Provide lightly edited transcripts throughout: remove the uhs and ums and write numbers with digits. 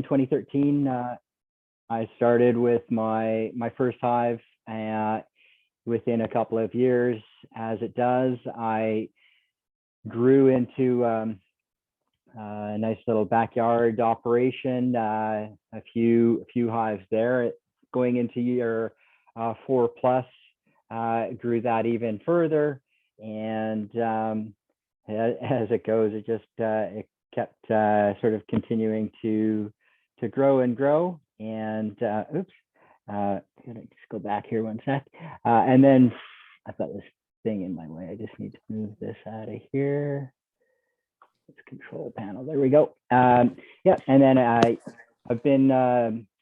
2013, I started with my first hive. Within a couple of years, as it does, I grew into a nice little backyard operation. A few hives there. Going into year 4 plus, grew that even further, and as it goes, it just it kept sort of continuing to grow and grow. And oops, gonna just go back here one sec. And then I've got this thing in my way. I just need to move this out of here. It's control panel. There we go. Yeah, and then I've been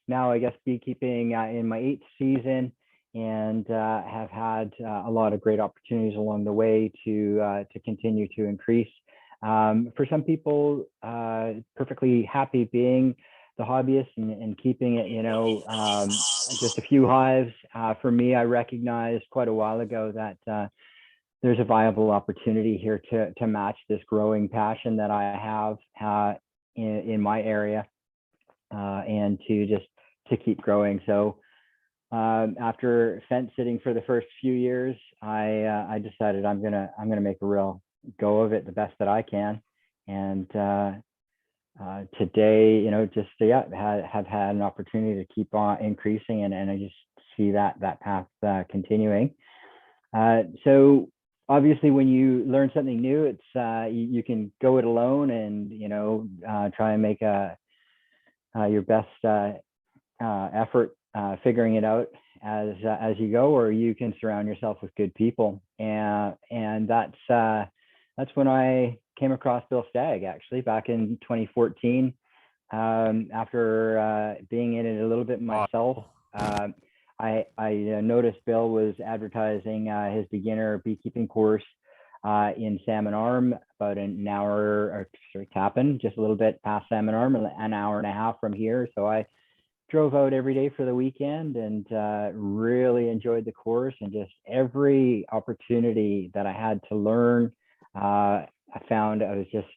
now, I guess, beekeeping in my 8th season, and have had a lot of great opportunities along the way to continue to increase. For some people, perfectly happy being the hobbyist and keeping it, just a few hives. For me, I recognized quite a while ago that there's a viable opportunity here to match this growing passion that I have in my area, and to keep growing. So after fence sitting for the first few years, I decided I'm gonna make a real go of it, the best that I can. And today, have had an opportunity to keep on increasing, and I just see that path continuing. So obviously, when you learn something new, it's you can go it alone and try and make your best effort figuring it out as you go, or you can surround yourself with good people. And that's when I came across Bill Stagg, actually, back in 2014. After being in it a little bit myself, I noticed Bill was advertising his beginner beekeeping course in Salmon Arm, about an hour, or sorry, Tappan, just a little bit past Salmon Arm, an hour and a half from here. So I drove out every day for the weekend, and really enjoyed the course, and just every opportunity that I had to learn, I found I was just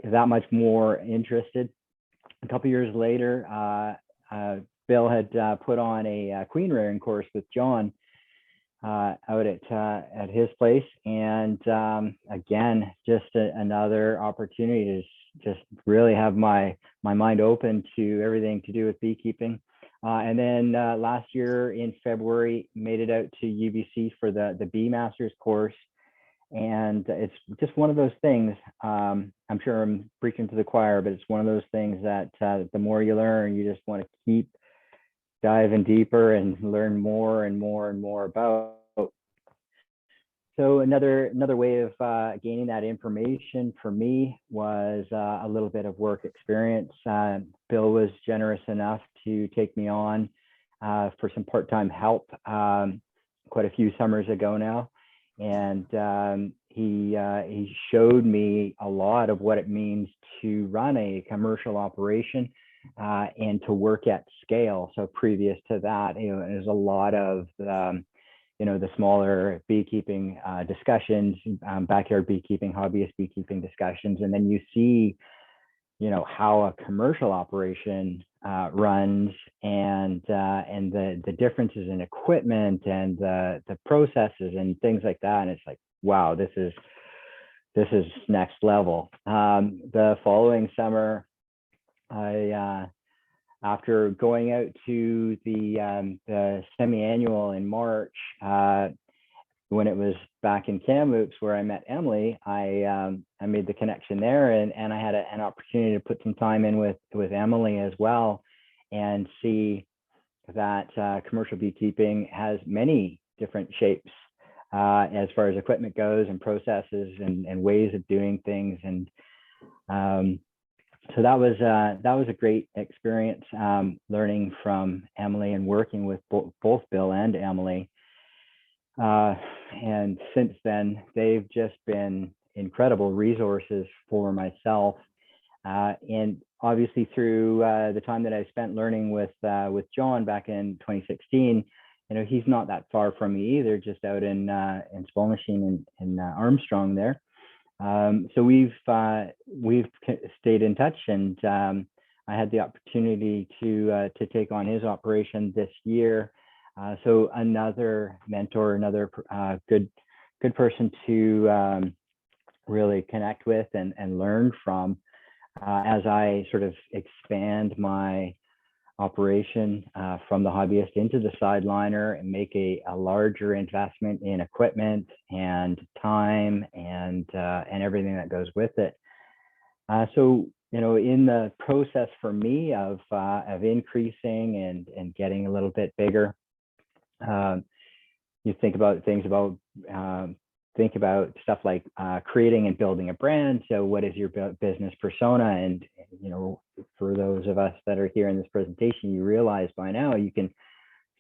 that much more interested. A couple years later, Bill had put on a queen rearing course with John out at his place, and again, just another opportunity to just really have my mind open to everything to do with beekeeping. And then last year in February, made it out to UBC for the Bee Masters course. And it's just one of those things, I'm sure I'm preaching to the choir, but it's one of those things that the more you learn, you just want to keep diving deeper and learn more and more and more about. So another way of gaining that information for me was a little bit of work experience. Bill was generous enough to take me on for some part-time help quite a few summers ago now. And he showed me a lot of what it means to run a commercial operation and to work at scale. So previous to that, there's a lot of the smaller beekeeping discussions, backyard beekeeping, hobbyist beekeeping discussions, and then you see how a commercial operation runs, and the differences in equipment and the processes and things like that. And it's like, wow, this is next level. The following summer, I after going out to the semi-annual in March, when it was back in Kamloops where I met Emily, I made the connection there, and I had an opportunity to put some time in with Emily as well, and see that commercial beekeeping has many different shapes as far as equipment goes, and processes and ways of doing things. And so that was a great experience, learning from Emily and working with both Bill and Emily. And since then, they've just been incredible resources for myself. And obviously through the time that I spent learning with John back in 2016, he's not that far from me either, just out in Spolishing in Armstrong there. So we've stayed in touch, and I had the opportunity to take on his operation this year. So another mentor, another good person to really connect with and learn from as I sort of expand my operation from the hobbyist into the sideliner and make a larger investment in equipment and time and everything that goes with it. So, you know, in the process for me of increasing and getting a little bit bigger, you think about stuff like creating and building a brand. So what is your business persona? And, you know, for those of us that are here in this presentation, you realize by now you can,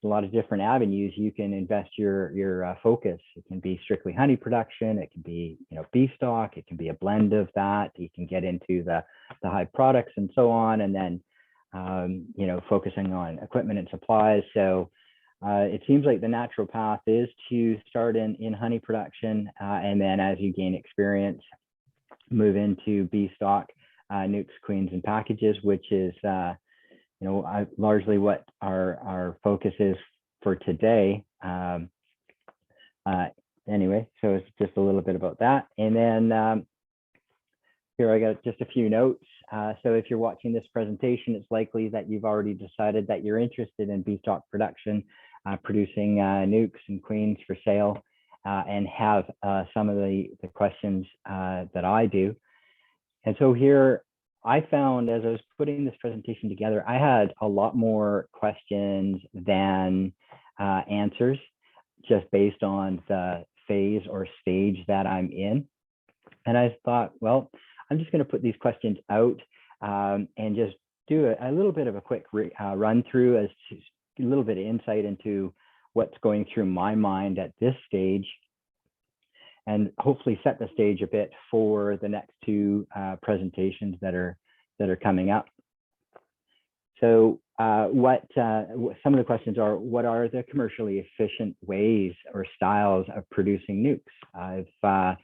a lot of different avenues you can invest your focus. It can be strictly honey production. It can be, you know, beef stock. It can be a blend of that. You can get into the high products and so on. And then, you know, focusing on equipment and supplies. So it seems like the natural path is to start in honey production, and then as you gain experience, move into bee stock, nukes, queens, and packages, which is you know, largely what our focus is for today. Anyway, so it's just a little bit about that, and then here I got just a few notes. So if you're watching this presentation, it's likely that you've already decided that you're interested in bee stock production, producing nukes and queens for sale, and have some of the questions that I do. And so here I found, as I was putting this presentation together, I had a lot more questions than answers, just based on the phase or stage that I'm in. And I thought, well, I'm just going to put these questions out and just do a little bit of a quick run through, as to a little bit of insight into what's going through my mind at this stage, and hopefully set the stage a bit for the next two presentations that are coming up. So some of the questions are, what are the commercially efficient ways or styles of producing nukes? I've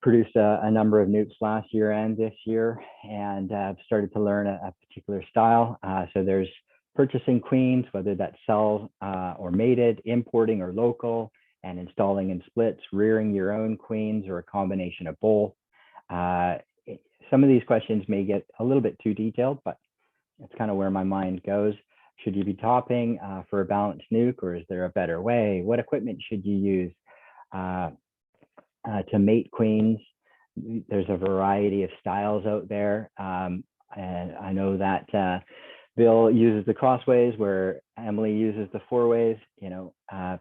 produced a number of nukes last year and this year, and I've started to learn a particular style. So there's purchasing queens, whether that's cell or mated, importing or local, and installing in splits, rearing your own queens, or a combination of both. Some of these questions may get a little bit too detailed, but it's kind of where my mind goes. Should you be topping for a balanced nuke, or is there a better way? What equipment should you use to mate queens? There's a variety of styles out there. And I know that Bill uses the crossways, where Emily uses the four-ways. You know,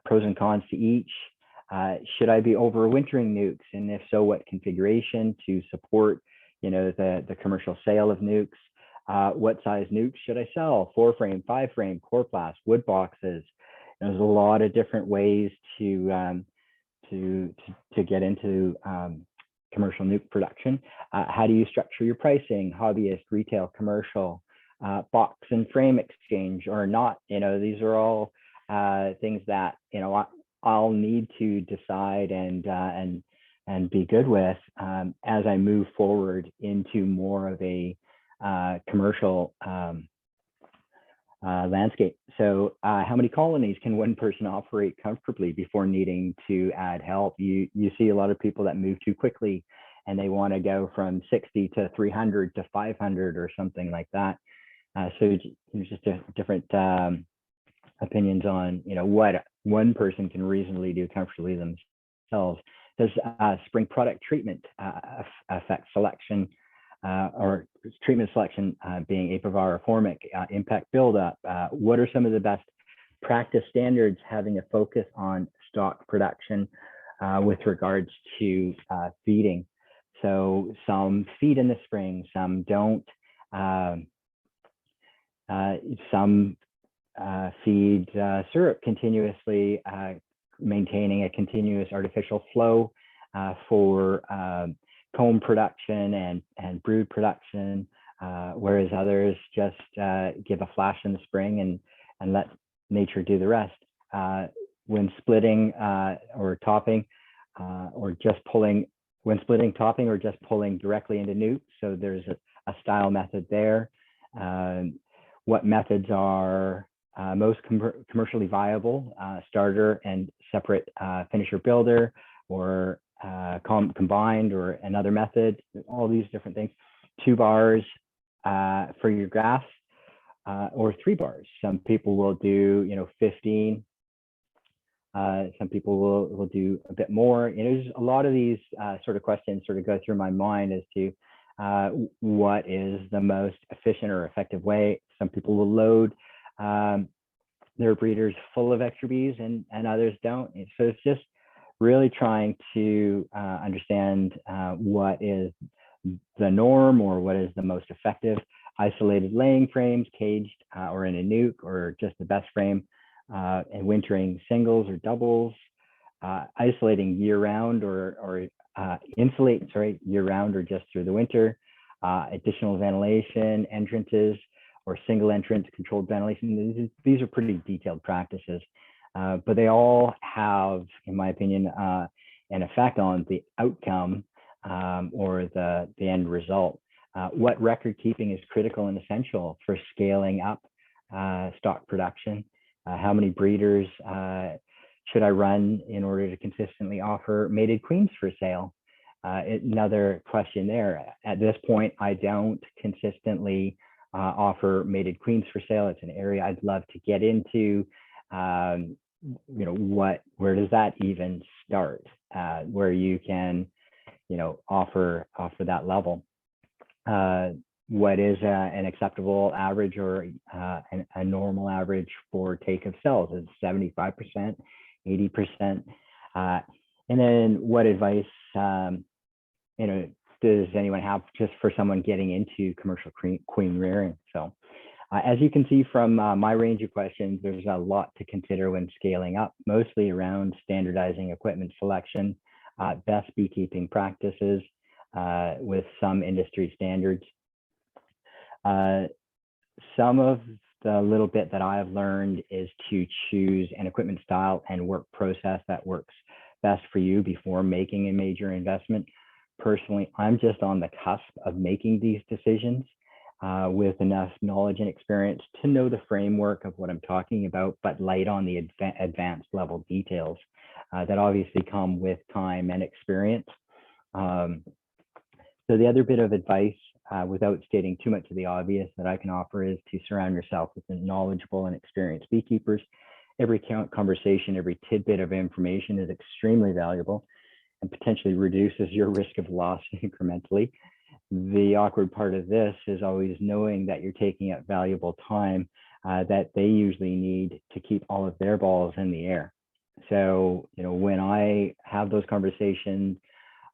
pros and cons to each. Should I be overwintering nukes? And if so, what configuration to support, you know, the commercial sale of nukes? What size nukes should I sell? 4-frame, 5-frame, chloroplast, wood boxes. There's a lot of different ways to get into commercial nuke production. How do you structure your pricing? Hobbyist, retail, commercial, box and frame exchange or not? You know, these are all things that, you know, I'll need to decide and be good with as I move forward into more of a commercial landscape. So how many colonies can one person operate comfortably before needing to add help? You see a lot of people that move too quickly, and they want to go from 60 to 300 to 500 or something like that. So there's just different opinions on, you know, what one person can reasonably do comfortably themselves. Does spring product treatment affect selection or treatment selection, being apivar or formic, impact buildup? What are some of the best practice standards having a focus on stock production with regards to feeding? So some feed in the spring, some don't. Some feed syrup continuously, maintaining a continuous artificial flow for comb production and brood production, whereas others just give a flash in the spring and let nature do the rest. When splitting or topping, or just pulling, when splitting, topping, or just pulling directly into nukes. So there's a style method there. what methods are most commercially viable, starter and separate finisher builder, or combined, or another method, all these different things. 2 bars for your grass, or 3 bars. Some people will do 15. Some people will do a bit more. There's a lot of these sort of questions sort of go through my mind as to what is the most efficient or effective way. Some people will load their breeders full of extra bees, and others don't. So it's just really trying to understand what is the norm, or what is the most effective. Isolated laying frames, caged or in a nuke, or just the best frame, and wintering singles or doubles, isolating year-round, or insulate, year-round or just through the winter, additional ventilation, entrances, or single entrance controlled ventilation. These are pretty detailed practices, but they all have, in my opinion, an effect on the outcome, or the end result. What record keeping is critical and essential for scaling up stock production? How many breeders should I run in order to consistently offer mated queens for sale? Another question there. At this point, I don't consistently offer mated queens for sale. It's an area I'd love to get into. Where does that even start? Where you can, offer that level. What is an acceptable average, or a normal average for take of cells? Is 75%, 80%? And then what advice, does anyone have just for someone getting into commercial queen rearing? So as you can see from my range of questions, there's a lot to consider when scaling up, mostly around standardizing equipment selection, best beekeeping practices, with some industry standards. Some of the little bit that I've learned is to choose an equipment style and work process that works best for you before making a major investment. Personally, I'm just on the cusp of making these decisions with enough knowledge and experience to know the framework of what I'm talking about, but light on the advanced level details that obviously come with time and experience. So the other bit of advice, without stating too much of the obvious, that I can offer is to surround yourself with knowledgeable and experienced beekeepers. Every conversation, every tidbit of information is extremely valuable and potentially reduces your risk of loss incrementally. The awkward part of this is always knowing that you're taking up valuable time that they usually need to keep all of their balls in the air. So, when I have those conversations,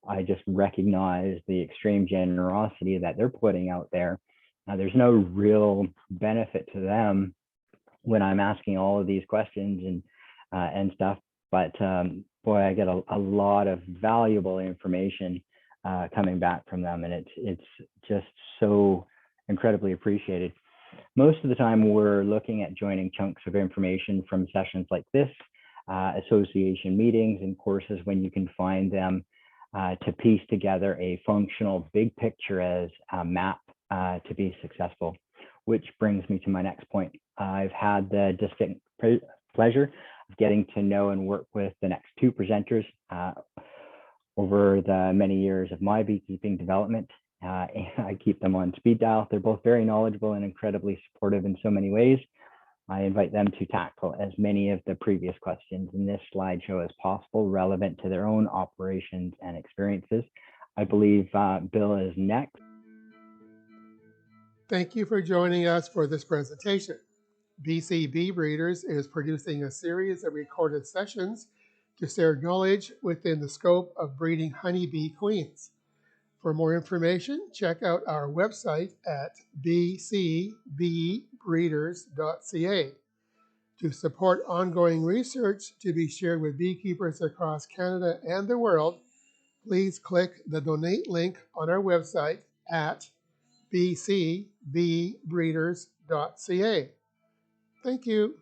I just recognize the extreme generosity that they're putting out there. There's no real benefit to them when I'm asking all of these questions and stuff, but boy, I get a lot of valuable information coming back from them, and it's just so incredibly appreciated. Most of the time, we're looking at joining chunks of information from sessions like this, association meetings and courses when you can find them, to piece together a functional big picture as a map to be successful, which brings me to my next point. I've had the distinct pleasure of getting to know and work with the next 2 presenters over the many years of my beekeeping development. I keep them on speed dial. They're both very knowledgeable and incredibly supportive in so many ways. I invite them to tackle as many of the previous questions in this slideshow as possible, relevant to their own operations and experiences. I believe Bill is next. Thank you for joining us for this presentation. BC Bee Breeders is producing a series of recorded sessions to share knowledge within the scope of breeding honeybee queens. For more information, check out our website at bcbeebreeders.ca. To support ongoing research to be shared with beekeepers across Canada and the world, please click the donate link on our website at bcbeebreeders.ca. Thank you.